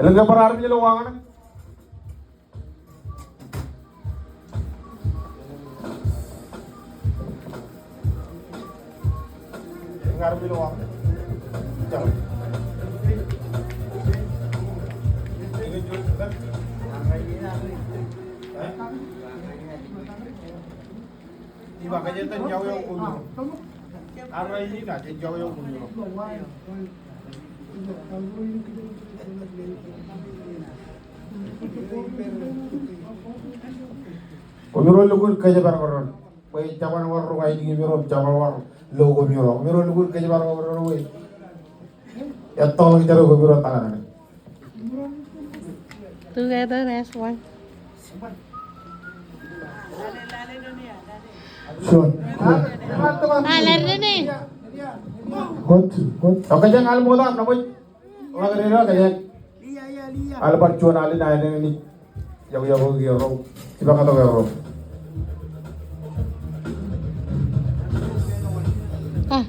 Ilang ka parang niya luwangan na? Ilang ka luwangan? Jangan. Iba kanya tan jauh yang unyu. Aray ini na jauh yang unyu. Kumiro lugur kaya bar koron. Wei jaman war ruai ni miro jaman war logo miro. Miro lugur kaya bar koron wei. Ya tolong kita lugur miro tangan. Together as one. Sure. Lari ni. What? Oke jangan alam moda apa boy? Orang kena kaya. Albar cuan alin ayah ni. Jauh giro. Tiba kata giro. Ah.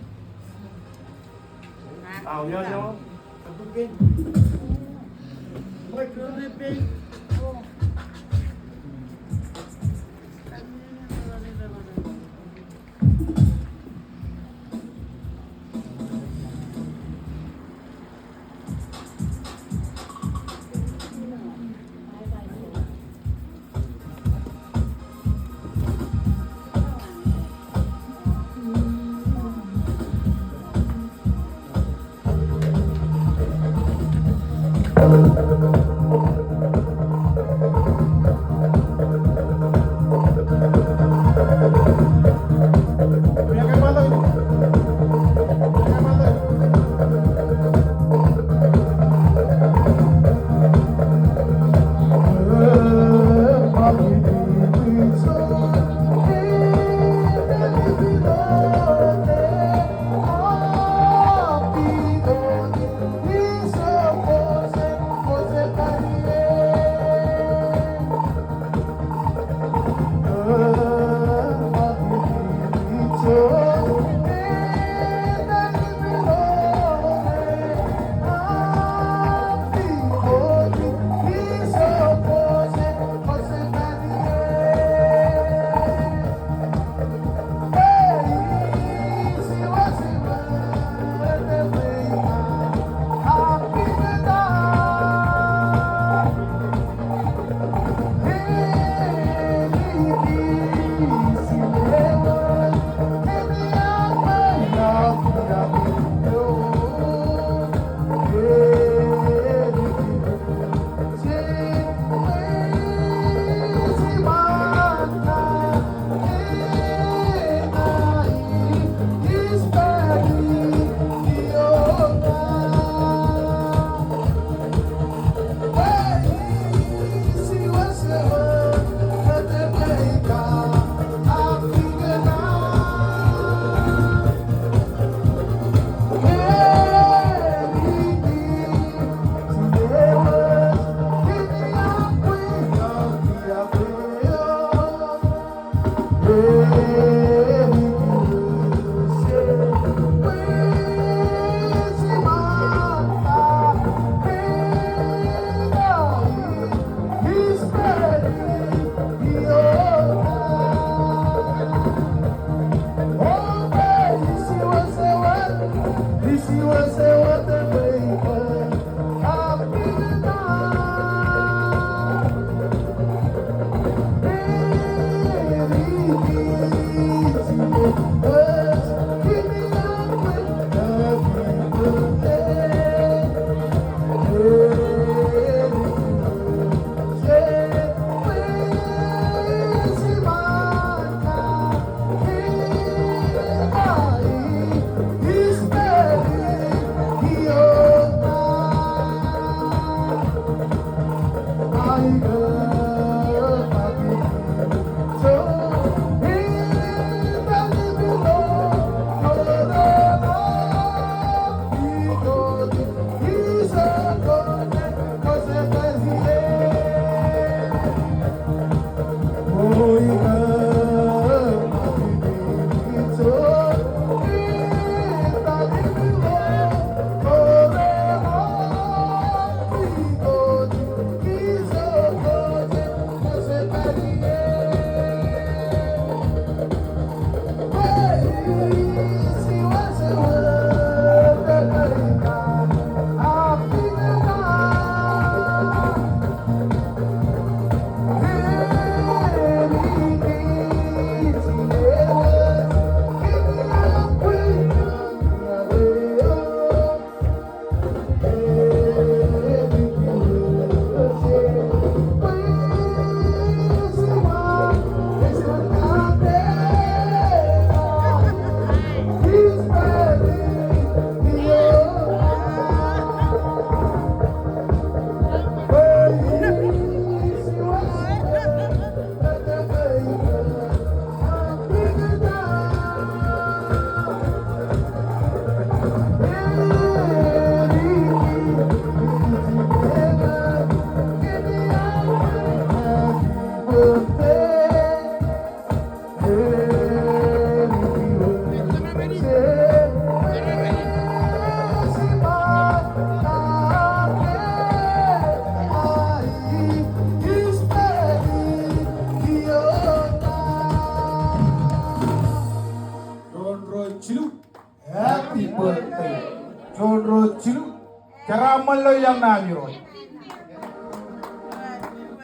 lo yang na miro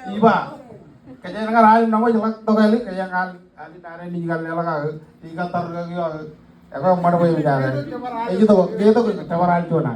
iba kaya nga ral na mo jelak to kali kaya ngal ali nare ni gal lela ka tiga tar ga yo ako mana boy mi jare e gitu dia to tawaral chona